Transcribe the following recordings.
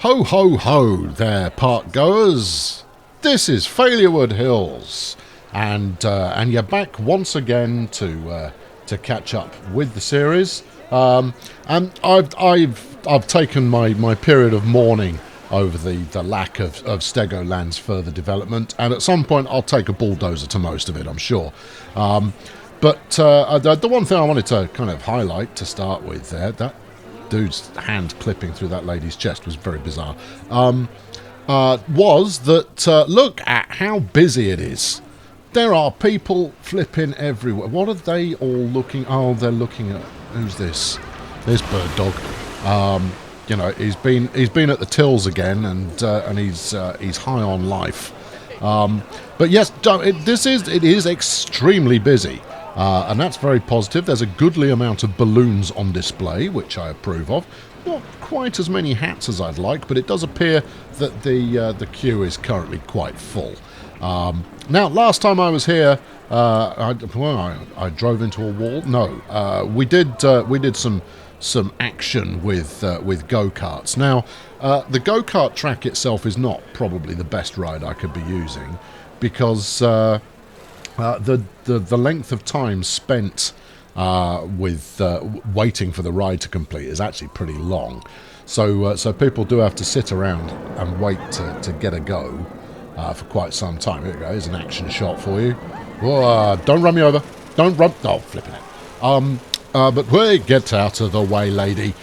Ho ho ho there, park goers. This is Failurewood Hills, and you're back once again to catch up with the series. And I've taken my period of mourning over the lack of Stegoland's further development, and at some point I'll take a bulldozer to most of it, I'm sure. But the one thing I wanted to kind of highlight to start with there, that dude's hand clipping through that lady's chest was very bizarre, was that look at how busy it is. There are people flipping everywhere. What are they all looking? Oh, they're looking at, who's this? This bird dog. You know, he's been at the tills again, and he's high on life. But yes, it is extremely busy. And that's very positive. There's a goodly amount of balloons on display, which I approve of. Not quite as many hats as I'd like, but it does appear that the queue is currently quite full. Now, last time I was here, I drove into a wall. No, we did some action with go-karts. Now, the go-kart track itself is not probably the best ride I could be using, because the length of time spent with waiting for the ride to complete is actually pretty long. So people do have to sit around and wait to get a go for quite some time. Here we go. Here's an action shot for you. Whoa, don't run me over. Don't run. Oh, flipping it. But wait, get out of the way, lady.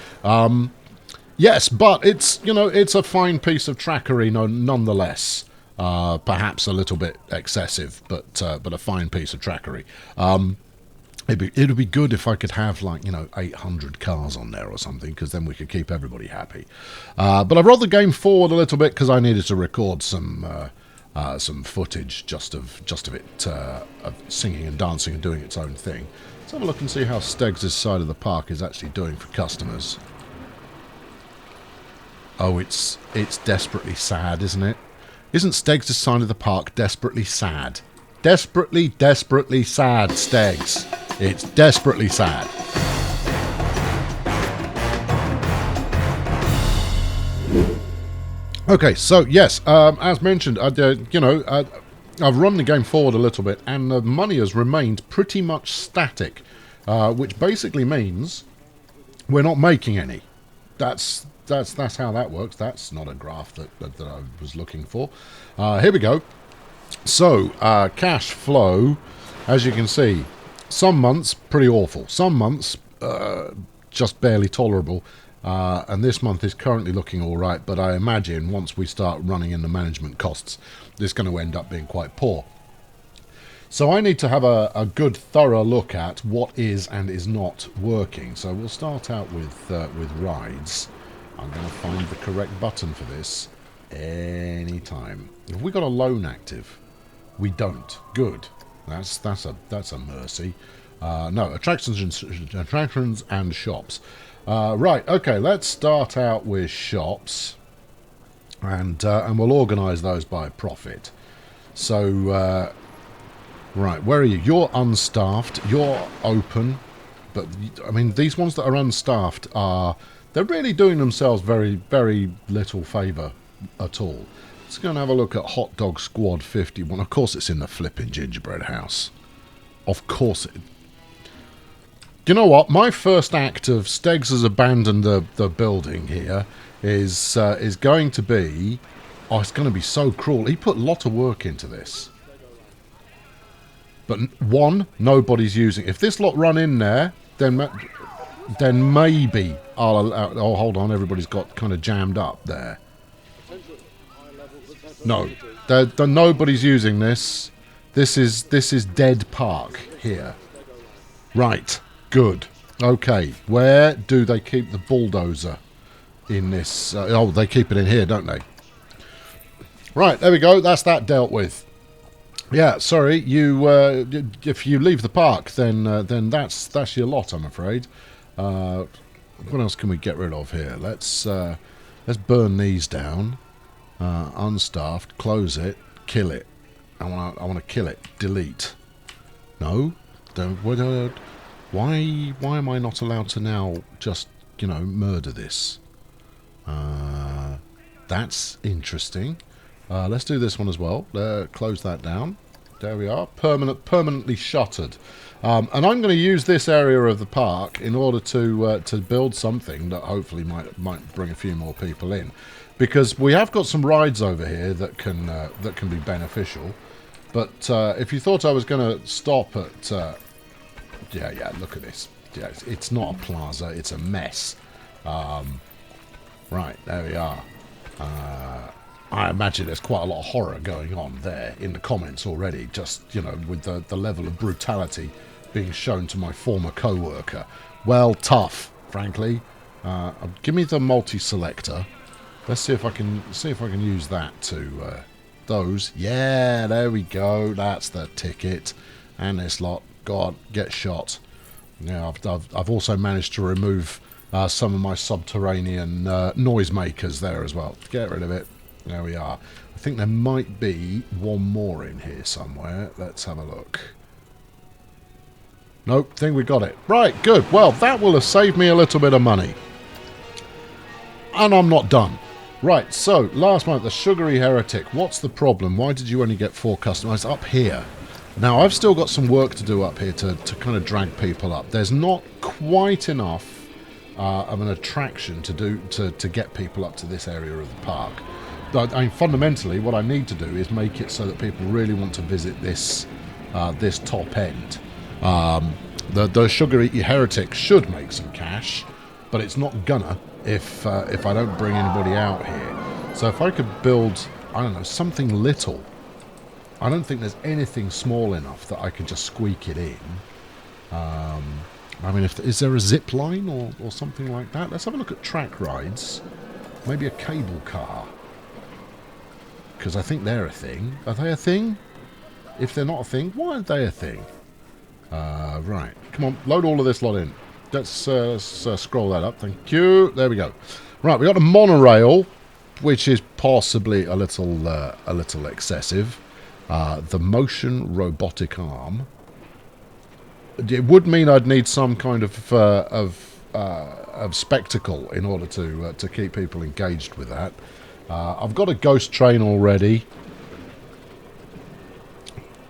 Yes, but it's a fine piece of trackery, nonetheless. Perhaps a little bit excessive, but a fine piece of trackery. It'd be good if I could have 800 cars on there or something, because then we could keep everybody happy. But I've rolled the game forward a little bit because I needed to record some footage just of it of singing and dancing and doing its own thing. Let's have a look and see how Steggs' side of the park is actually doing for customers. Oh, it's desperately sad, isn't it? Isn't Steggs' side of the park desperately sad? Desperately, desperately sad, Steggs. It's desperately sad. Okay, so yes, as mentioned, I've run the game forward a little bit, and the money has remained pretty much static, which basically means we're not making any. That's how that works. That's not a graph that I was looking for. Here we go. So, cash flow, as you can see, some months pretty awful. Some months just barely tolerable. And this month is currently looking all right, but I imagine once we start running in the management costs, this is going to end up being quite poor. So I need to have a good, thorough look at what is and is not working. So we'll start out with rides. I'm going to find the correct button for this anytime. Have we got a loan active? We don't. Good. That's a mercy. No, attractions and shops. Right. Okay. Let's start out with shops, and we'll organise those by profit. So, right. Where are you? You're unstaffed. You're open, but I mean these ones that are unstaffed they're really doing themselves very, very little favour at all. Let's go and have a look at Hot Dog Squad 51. Of course it's in the flipping Gingerbread house. Of course it... Do you know what? My first act of Steggs has abandoned the building here is going to be... Oh, it's going to be so cruel. He put a lot of work into this. But one, nobody's using... If this lot run in there, then maybe I'll allow... Oh, hold on. Everybody's got kind of jammed up there. No, nobody's using this. This is dead park here. Right, good. Okay, where do they keep the bulldozer in this? Oh, they keep it in here, don't they? Right, there we go. That's that dealt with. Yeah, sorry. You, if you leave the park, then that's your lot, I'm afraid. What else can we get rid of here? Let's burn these down. Unstaffed, close it, kill it. I want to kill it. Delete. No, don't. Why am I not allowed to now just murder this? That's interesting. Let's do this one as well. Close that down. There we are. Permanently shuttered. And I'm going to use this area of the park in order to build something that hopefully might bring a few more people in, because we have got some rides over here that can be beneficial. But if you thought I was going to stop at yeah, look at this. Yeah, it's not a plaza, it's a mess. Right, there we are. I imagine there's quite a lot of horror going on there in the comments already, just, you know, with the level of brutality being shown to my former co-worker. Well, tough, frankly. Give me the multi-selector. Let's see if I can use that to those. Yeah, there we go. That's the ticket. And this lot. God, get shot. Now I've also managed to remove some of my subterranean noisemakers there as well. Get rid of it. There we are. I think there might be one more in here somewhere. Let's have a look. Nope, think we got it. Right, good. Well, that will have saved me a little bit of money. And I'm not done. Right, so, last month, the Sugary Heretic. What's the problem? Why did you only get 4 customers up here? Now, I've still got some work to do up here to kind of drag people up. There's not quite enough of an attraction to get people up to this area of the park. I mean, fundamentally, what I need to do is make it so that people really want to visit this this top end. The Sugary Heretic should make some cash, but it's not gonna if I don't bring anybody out here. So if I could build, I don't know, something little. I don't think there's anything small enough that I could just squeak it in. I mean, is there a zip line or something like that? Let's have a look at track rides. Maybe a cable car. Because I think they're a thing. Are they a thing? If they're not a thing, why aren't they a thing? Right. Come on, load all of this lot in. Let's scroll that up. Thank you. There we go. Right, we got a monorail, which is possibly a little excessive. The motion robotic arm. It would mean I'd need some kind of spectacle in order to keep people engaged with that. I've got a ghost train already.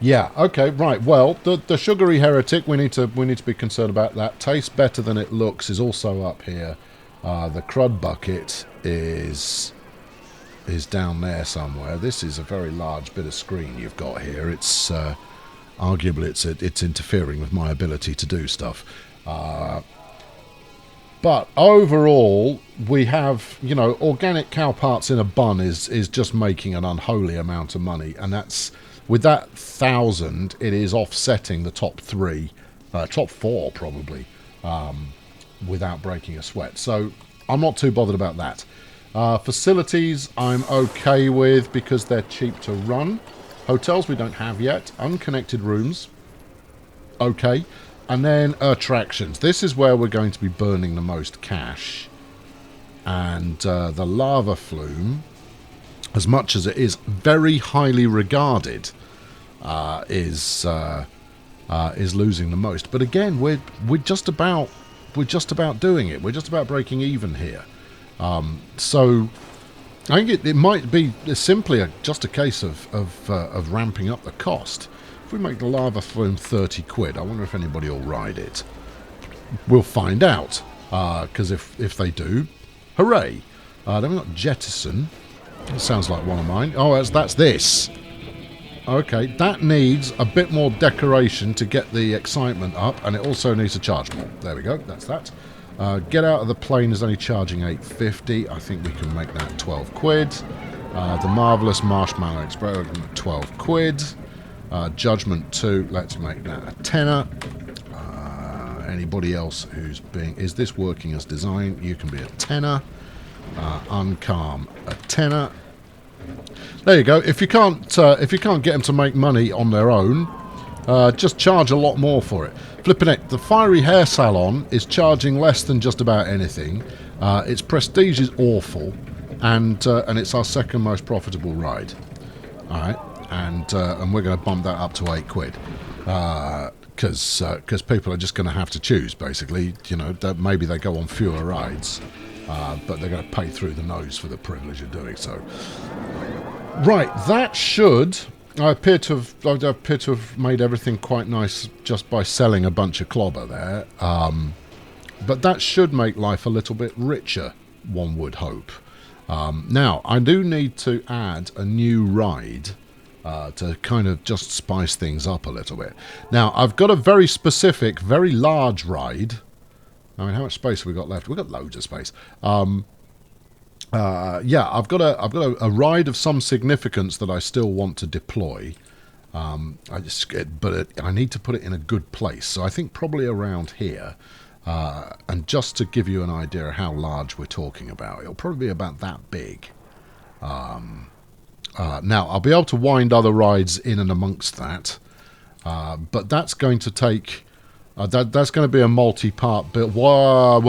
Yeah, okay, right. Well, the Sugary Heretic, we need to be concerned about that. Tastes better than it looks is also up here. The Crud Bucket is down there somewhere. This is a very large bit of screen you've got here. It's arguably it's interfering with my ability to do stuff. But overall, we have, you know, organic cow parts in a bun is just making an unholy amount of money, and that's with that 1,000, it is offsetting the top 3, top 4 probably, without breaking a sweat. So I'm not too bothered about that. Facilities I'm okay with because they're cheap to run. Hotels we don't have yet. Unconnected rooms, okay. And then attractions. This is where we're going to be burning the most cash. And the lava flume, as much as it is very highly regarded, is losing the most. But again, we're just about doing it. We're just about breaking even here. So I think it might be simply just a case of ramping up the cost. If we make the lava flume 30 quid, I wonder if anybody will ride it. We'll find out, because if they do, hooray. Then we've got jettison. That sounds like one of mine. Oh, that's this. Okay, that needs a bit more decoration to get the excitement up, and it also needs a charge more. There we go, that's that. Get out of the plane is only charging 8.50. I think we can make that 12 quid. The Marvellous Marshmallow Express, 12 quid. Judgment 2, let's make that a tenner. Anybody else who's being... Is this working as designed? You can be a tenner. Uncalm, a tenner. There you go. If you can't get them to make money on their own, just charge a lot more for it. Flipping it, the Fiery Hair Salon is charging less than just about anything. Its prestige is awful, and it's our second most profitable ride. All right. And we're going to bump that up to 8 quid, because people are just going to have to choose, basically. You know, that maybe they go on fewer rides. but they're going to pay through the nose for the privilege of doing so. Right, that should... I appear to have made everything quite nice just by selling a bunch of clobber there. But that should make life a little bit richer, one would hope. Now, I do need to add a new ride to kind of just spice things up a little bit. Now, I've got a very specific, very large ride. I mean, how much space have we got left? We've got loads of space. Yeah, I've got a ride of some significance that I still want to deploy. But I need to put it in a good place. So I think probably around here. And just to give you an idea of how large we're talking about, it'll probably be about that big. Now, I'll be able to wind other rides in and amongst that. But that's going to take... that's going to be a multi-part build. What?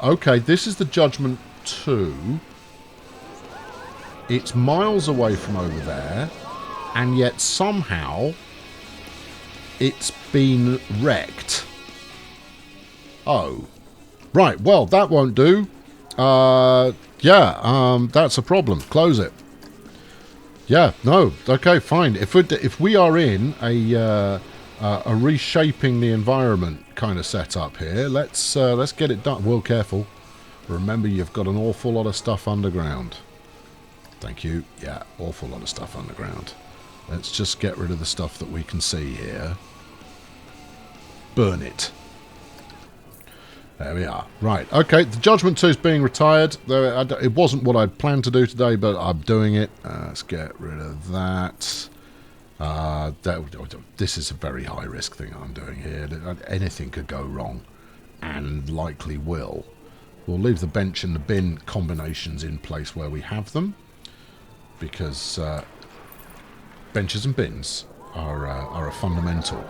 Okay, this is the Judgment 2. It's miles away from over there. And yet somehow it's been wrecked. Oh. Right, well, that won't do. That's a problem. Close it. Yeah, no, okay, fine. If we are in a reshaping the environment kind of setup here, let's get it done. Well, careful. Remember, you've got an awful lot of stuff underground. Thank you. Yeah, awful lot of stuff underground. Let's just get rid of the stuff that we can see here. Burn it. There we are. Right, okay, the Judgment 2 is being retired. It wasn't what I'd planned to do today, but I'm doing it. Let's get rid of that. This is a very high-risk thing I'm doing here. Anything could go wrong, and likely will. We'll leave the bench and the bin combinations in place where we have them, because benches and bins are a fundamental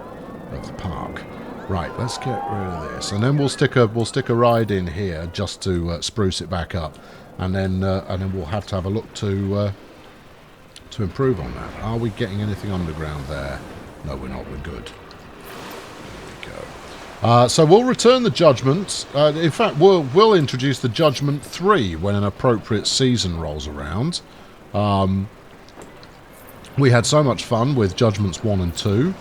of the park. Right, let's get rid of this, and then we'll stick a ride in here just to spruce it back up, and then we'll have to have a look to improve on that. Are we getting anything underground there? No, we're not. We're good. There we go. So we'll return the Judgment. In fact, we'll introduce the Judgment 3 when an appropriate season rolls around. We had so much fun with Judgments 1 and 2.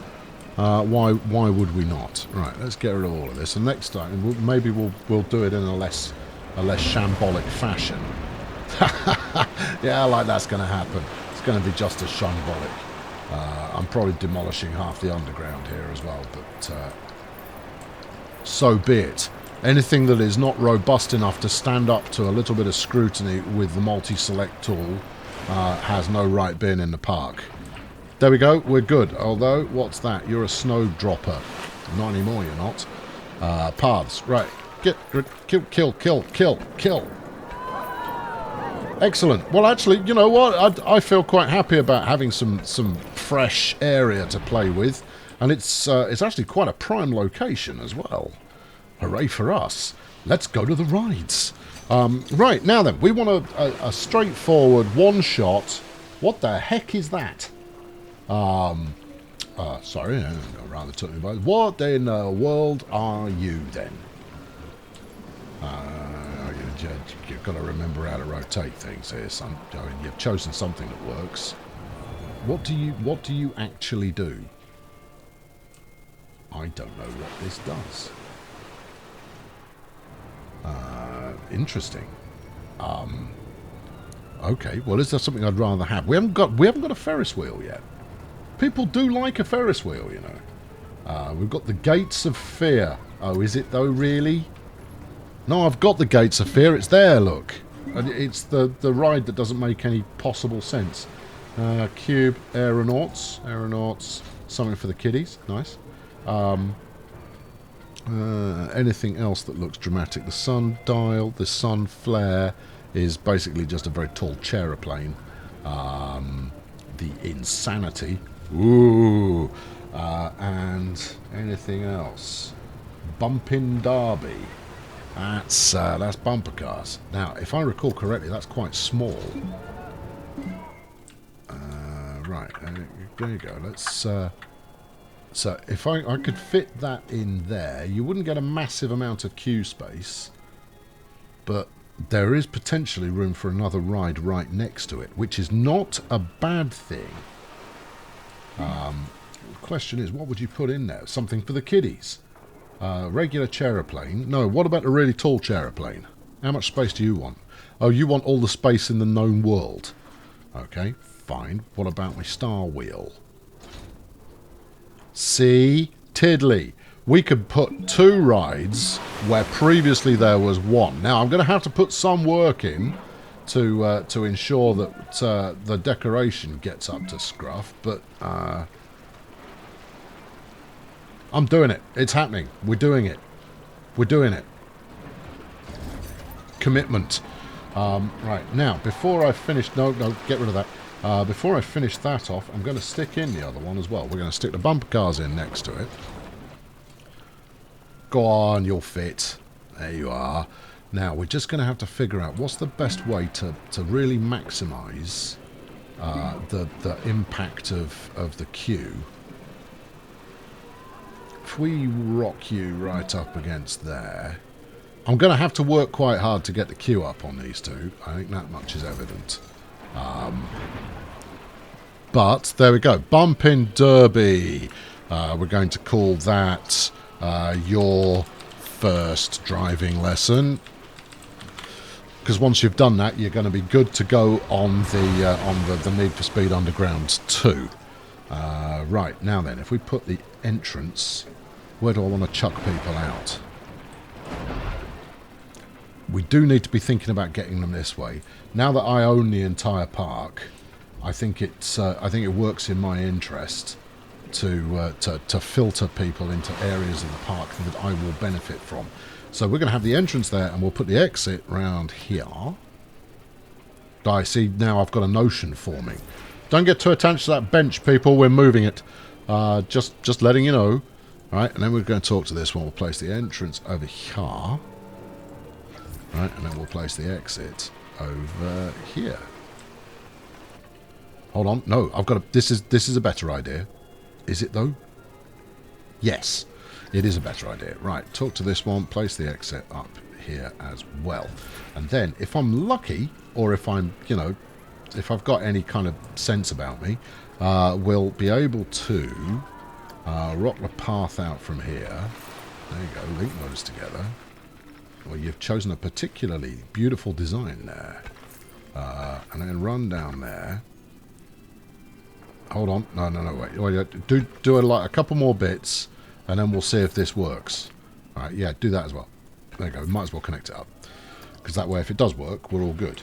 Why would we not? Right, let's get rid of all of this, and next time maybe we'll do it in a less shambolic fashion. Yeah, like that's going to happen. It's going to be just as shambolic. I'm probably demolishing half the underground here as well, but so be it. Anything that is not robust enough to stand up to a little bit of scrutiny with the multi-select tool has no right being in the park. There we go, we're good. Although, what's that? You're a snow dropper. Not anymore, you're not. Paths, right. Kill. Excellent. Well, actually, you know what? I feel quite happy about having some fresh area to play with. And it's actually quite a prime location as well. Hooray for us. Let's go to the rides. Right, now then, we want a straightforward one-shot. What the heck is that? Sorry, I rather took me by. What in the world are you then? You've got to remember how to rotate things here, son. I mean, you've chosen something that works. What do you actually do? I don't know what this does. Interesting. Okay, well, is there something I'd rather have? We haven't got a Ferris wheel yet. People do like a Ferris wheel, you know. We've got the Gates of Fear. Oh, is it though, really? No, I've got the Gates of Fear. It's there, look. It's the ride that doesn't make any possible sense. Cube, Aeronauts. Aeronauts, something for the kiddies. Nice. Anything else that looks dramatic? The Sundial, the Sun Flare is basically just a very tall chaeroplane. The Insanity. Ooh. And anything else? Bumpin' Derby. That's bumper cars. Now, if I recall correctly, that's quite small. Right, there you go. Let's So if I could fit that in there, you wouldn't get a massive amount of queue space, but there is potentially room for another ride right next to it, which is not a bad thing. The question is, what would you put in there? Something for the kiddies. Regular chaeroplane. No, what about a really tall chaeroplane? How much space do you want? Oh, you want all the space in the known world. Okay, fine. What about my Star Wheel? See? Tiddly. We could put 2 rides where previously there was 1. Now, I'm going to have to put some work in to ensure that the decoration gets up to scruff, but I'm doing it. It's happening. We're doing it. We're doing it. Commitment. Right, now, before I finish... No, get rid of that. Before I finish that off, I'm going to stick in the other one as well. We're going to stick the bumper cars in next to it. Go on, you'll fit. There you are. Now, we're just going to have to figure out what's the best way to really maximise the impact of the queue. If we rock you right up against there... I'm going to have to work quite hard to get the queue up on these two. I think that much is evident. But, there we go. Bumping Derby. We're going to call that your first driving lesson. Because once you've done that, you're going to be good to go on the Need for Speed Underground 2. Right, now then, if we put the entrance... Where do I want to chuck people out? We do need to be thinking about getting them this way. Now that I own the entire park, I think it works in my interest to filter people into areas of the park that I will benefit from. So we're going to have the entrance there, and we'll put the exit round here. I see now I've got a notion forming. Don't get too attached to that bench, people. We're moving it. Just letting you know. All right, and then we're going to talk to this one. We'll place the entrance over here. Right, and then we'll place the exit over here. Hold on, no, I've got a... This is a better idea. Is it, though? Yes, it is a better idea. Right, talk to this one, place the exit up here as well. And then, if I'm lucky, or if I'm, you know, if I've got any kind of sense about me, we'll be able to rock the path out from here. There you go, link those together. Well, you've chosen a particularly beautiful design there. And then run down there. Hold on. No, wait. Do like a couple more bits, and then we'll see if this works. All right, yeah, do that as well. There you go. Might as well connect it up. Because that way, if it does work, we're all good.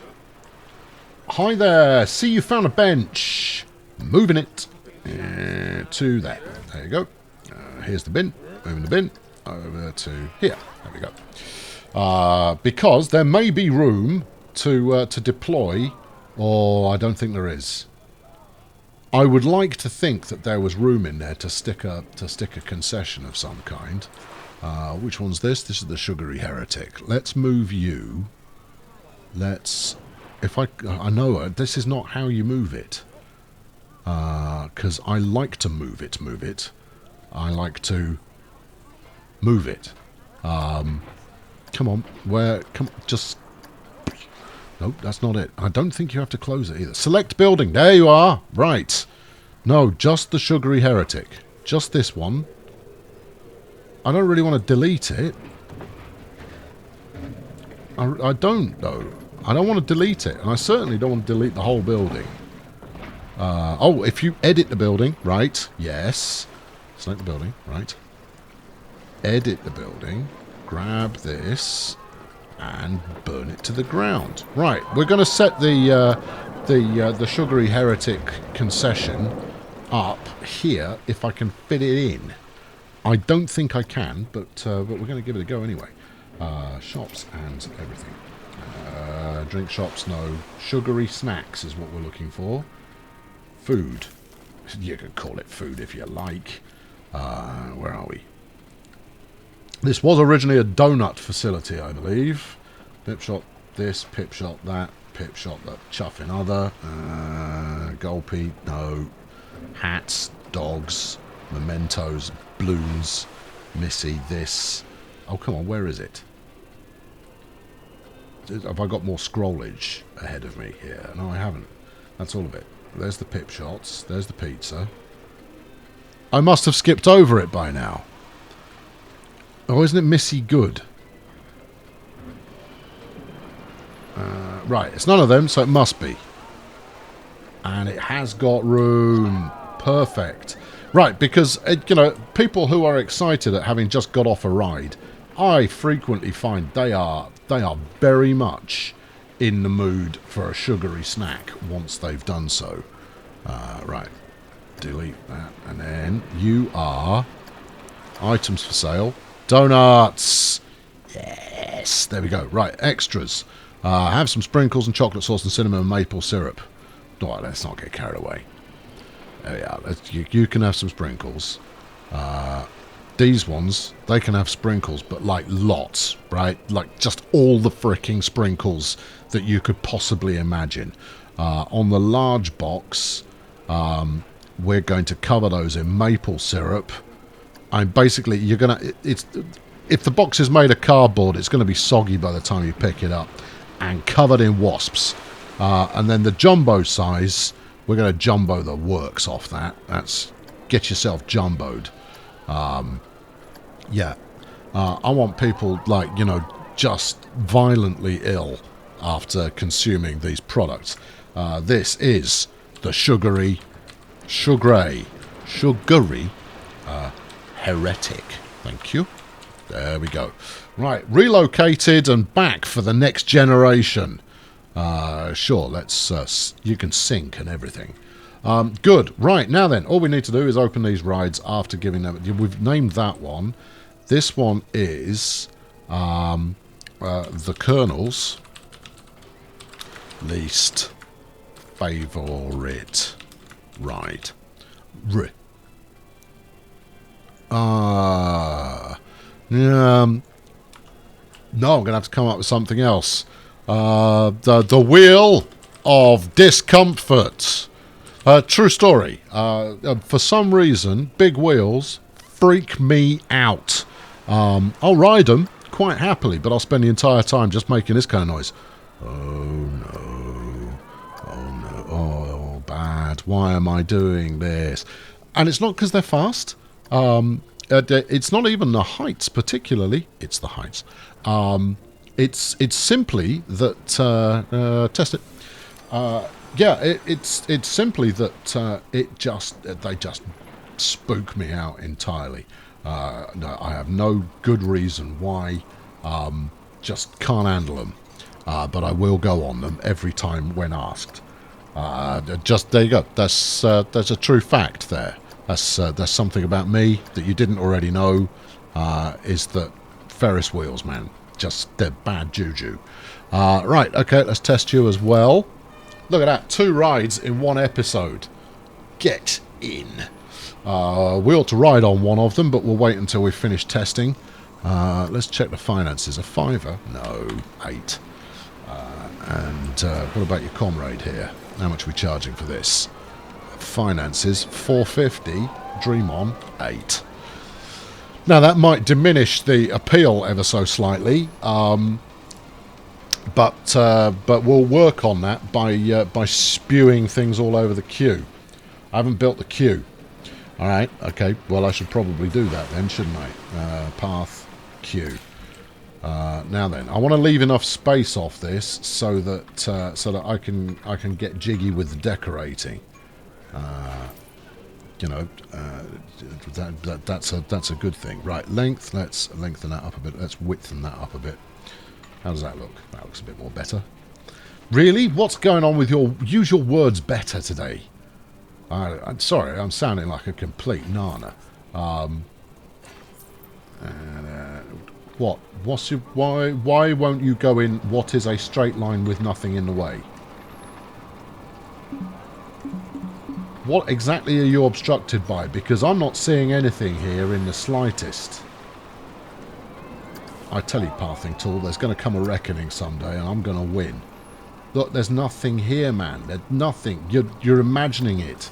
Hi there. See, you found a bench. Moving it to there. There you go. Here's the bin. Moving the bin over to here. There we go. Because there may be room to deploy, or I don't think there is. I would like to think that there was room in there to stick a concession of some kind. Which one's this? This is the Sugary Heretic. Let's move you. Let's... I know this is not how you move it. Because I like to move it. I like to move it. Come on, just... Nope, that's not it. I don't think you have to close it either. Select building, there you are. Right. No, just the Sugary Heretic. Just this one. I don't really want to delete it. I don't, though. I don't want to delete it, and I certainly don't want to delete the whole building. Oh, if you edit the building, right, yes. Select the building, right. Edit the building. Grab this and burn it to the ground. Right, we're going to set the Sugary Heretic concession up here if I can fit it in. I don't think I can, but we're going to give it a go anyway. Shops and everything. Drink shops, no. Sugary snacks is what we're looking for. Food. You could call it food if you like. Where are we? This was originally a donut facility, I believe. Pip shop this, pip shop that, pip shop that, chuffing other. Gulpy, no. Hats, dogs. Mementos, balloons, Missy, this. Oh, come on, where is it? Have I got more scrollage ahead of me here? No, I haven't. That's all of it. There's the pip shots. There's the pizza. I must have skipped over it by now. Oh, isn't it Missy Good? Right, it's none of them, so it must be. And it has got room. Perfect. Right, because, you know, people who are excited at having just got off a ride, I frequently find they are very much in the mood for a sugary snack once they've done so. Right, delete that. And then you are items for sale. Donuts. Yes, there we go. Right, extras. Have some sprinkles and chocolate sauce and cinnamon and maple syrup. Right, let's not get carried away. There we are. You can have some sprinkles. These ones, they can have sprinkles, but like lots, right? Like just all the fricking sprinkles that you could possibly imagine. On the large box, we're going to cover those in maple syrup. Basically, you're gonna. If the box is made of cardboard, it's going to be soggy by the time you pick it up, and covered in wasps. And then the jumbo size, we're going to jumbo the works off that. That's get yourself jumboed. Yeah. I want people, like, you know, just violently ill after consuming these products. This is the sugary heretic. Thank you. There we go. Right, relocated and back for the next generation. Sure, let's. You can sync and everything. Good. Right, now then, all we need to do is open these rides after giving them. We've named that one. This one is the Colonel's least favourite ride. No, I'm going to have to come up with something else. The Wheel of Discomfort. True story. For some reason, big wheels freak me out. I'll ride them quite happily, but I'll spend the entire time just making this kind of noise. Oh no. Oh no. Oh, bad. Why am I doing this? And it's not because they're fast. It's not even the heights particularly. It's the heights. It's simply that test it. Yeah, it's simply that they just spook me out entirely. No, I have no good reason why. Just can't handle them. But I will go on them every time when asked. Just there you go. That's a true fact there. That's something about me that you didn't already know. Is that Ferris wheels, man? Just they're bad juju. Right, okay, let's test you as well. Look at that, 2 rides in 1 episode. Get in. We ought to ride on one of them, but we'll wait until we finish testing. Let's check the finances. A $5? No, 8. And what about your comrade here? How much are we charging for this? Finances, $4.50. Dream on, 8. Now that might diminish the appeal ever so slightly, but we'll work on that by spewing things all over the queue. I haven't built the queue. All right, okay. Well, I should probably do that then, shouldn't I? Path queue. Now then, I want to leave enough space off this so that I can get jiggy with the decorating. You know, that's a good thing. Right, length. Let's lengthen that up a bit. Let's widthen that up a bit. How does that look? That looks a bit more better. Really? What's going on with your use your words better today? I'm sorry, I'm sounding like a complete nana. What? What's your, why won't you go in what is a straight line with nothing in the way? What exactly are you obstructed by? Because I'm not seeing anything here in the slightest. I tell you, pathing tool, there's going to come a reckoning someday and I'm going to win. Look, there's nothing here, man. There's nothing. You're imagining it.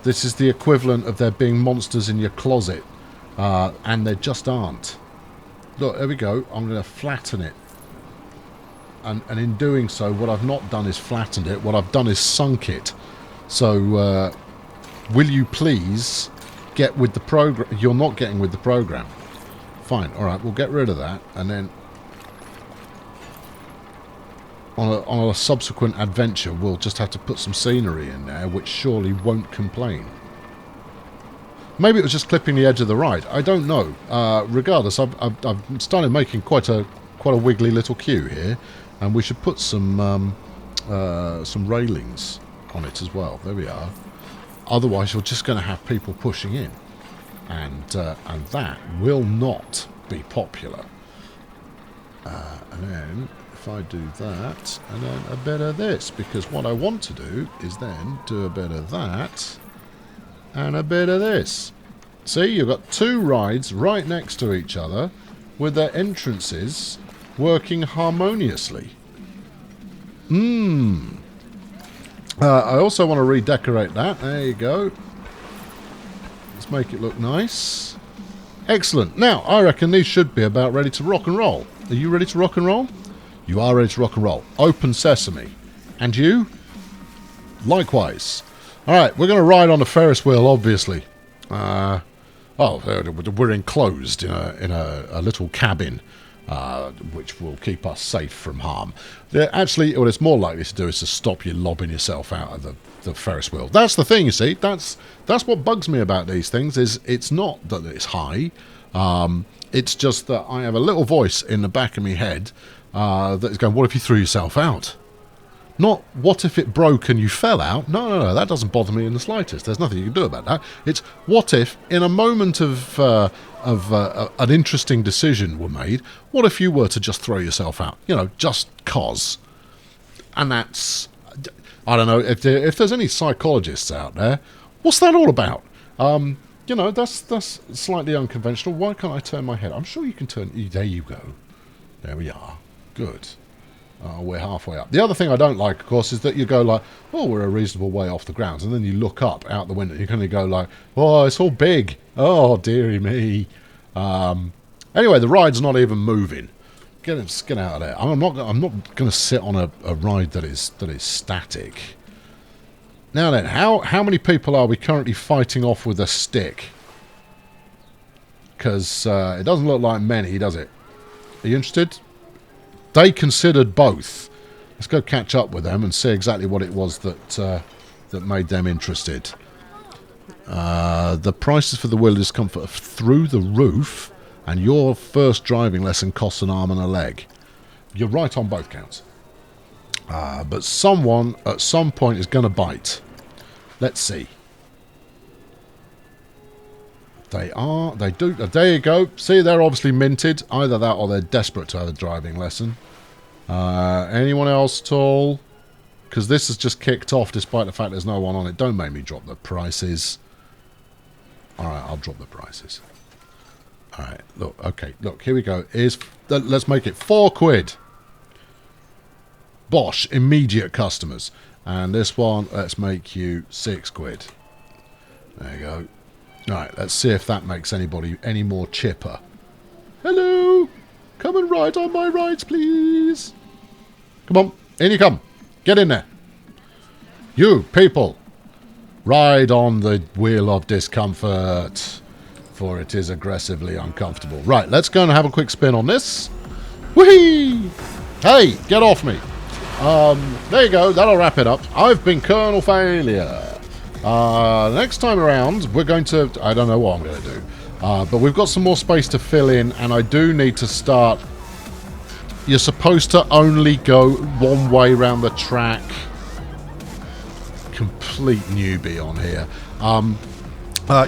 This is the equivalent of there being monsters in your closet. And there just aren't. Look, there we go. I'm going to flatten it. And in doing so, what I've not done is flattened it. What I've done is sunk it. So, will you please get with the program? You're not getting with the program. Fine. All right, we'll get rid of that. And then on a subsequent adventure, we'll just have to put some scenery in there, which surely won't complain. Maybe it was just clipping the edge of the ride. I don't know. Regardless, I've started making quite a wiggly little queue here, and we should put some railings on it as well. There we are. Otherwise, you're just going to have people pushing in, and that will not be popular. And then if I do that, and then a bit of this, because what I want to do is then do a bit of that. And a bit of this. See, you've got two rides right next to each other with their entrances working harmoniously. I also want to redecorate that. There you go. Let's make it look nice. Excellent. Now, I reckon these should be about ready to rock and roll. Are you ready to rock and roll? You are ready to rock and roll. Open sesame. And you? Likewise. Alright, we're going to ride on a Ferris wheel, obviously. We're enclosed in a little cabin, which will keep us safe from harm. Actually, what it's more likely to do is to stop you lobbing yourself out of the Ferris wheel. That's the thing, you see. That's what bugs me about these things, is it's not that it's high. It's just that I have a little voice in the back of my head that is going, what if you threw yourself out? Not, what if it broke and you fell out? No, that doesn't bother me in the slightest. There's nothing you can do about that. It's, what if, in a moment of an interesting decision were made, what if you were to just throw yourself out? You know, just cause. And that's, I don't know, if there's any psychologists out there, what's that all about? You know, that's slightly unconventional. Why can't I turn my head? I'm sure you can turn, there you go. There we are. Good. We're halfway up. The other thing I don't like, of course, is that you go like, oh, we're a reasonable way off the ground. And then you look up out the window. You kind of go like, oh, it's all big. Oh, dearie me. Anyway, the ride's not even moving. Get out of there. I'm not going to sit on a ride that is static. Now then, how many people are we currently fighting off with a stick? Because it doesn't look like many, does it? Are you interested? They considered both. Let's go catch up with them and see exactly what it was that made them interested. The prices for the wheel discomfort are through the roof, and your first driving lesson costs an arm and a leg. You're right on both counts. But someone at some point is going to bite. Let's see. They do. There you go. See, they're obviously minted. Either that or they're desperate to have a driving lesson. Anyone else at all? Because this has just kicked off despite the fact there's no one on it. Don't make me drop the prices. Alright, I'll drop the prices. Alright, look. Okay, look. Here we go. Let's make it £4. Bosh, immediate customers. And this one, let's make you £6. There you go. Alright, let's see if that makes anybody any more chipper. Hello! Come and ride on my rides, please! Come on, in you come. Get in there. You, people, ride on the wheel of discomfort, for it is aggressively uncomfortable. Right, let's go and have a quick spin on this. Whee! Hey, get off me. There you go, that'll wrap it up. I've been Colonel Failure. Next time around, we're going to... I don't know what I'm going to do. But we've got some more space to fill in, and I do need to start... You're supposed to only go one way around the track. Complete newbie on here.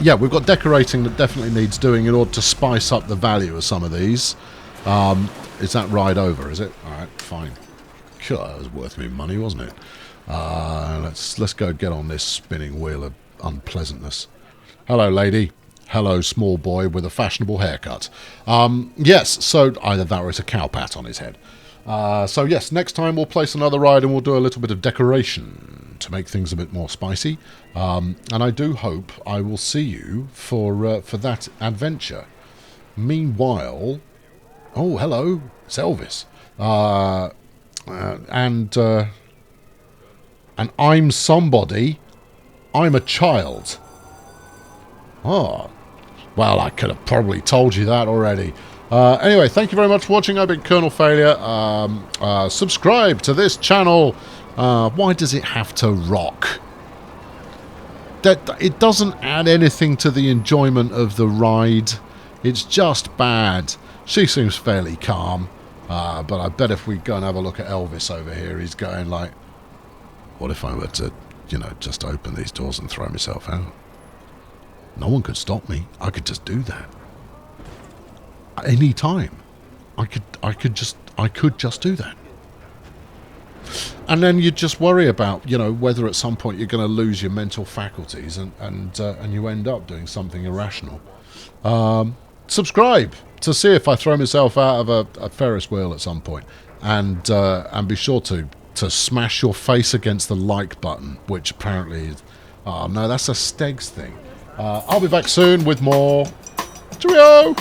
Yeah, we've got decorating that definitely needs doing in order to spice up the value of some of these. Is that ride over, is it? Alright, fine. God, that was worth me money, wasn't it? Let's go get on this spinning wheel of unpleasantness. Hello, lady. Hello, small boy with a fashionable haircut. Yes, so either that or it's a cow pat on his head. So yes, next time we'll place another ride and we'll do a little bit of decoration to make things a bit more spicy. And I do hope I will see you for that adventure. Meanwhile, oh, hello, it's Elvis. And I'm somebody. I'm a child. Oh, well, I could have probably told you that already. Anyway, thank you very much for watching. I've been Colonel Failure. Subscribe to this channel. Why does it have to rock? It doesn't add anything to the enjoyment of the ride. It's just bad. She seems fairly calm. But I bet if we go and have a look at Elvis over here, he's going like, what if I were to, you know, just open these doors and throw myself out? No one could stop me. I could just do that. At any time. I could just do that. And then you just worry about, you know, whether at some point you're going to lose your mental faculties and you end up doing something irrational. Subscribe to see if I throw myself out of a Ferris wheel at some point. And be sure to smash your face against the like button, which apparently is... Oh, no, that's a Steggs thing. I'll be back soon with more. Cheerio!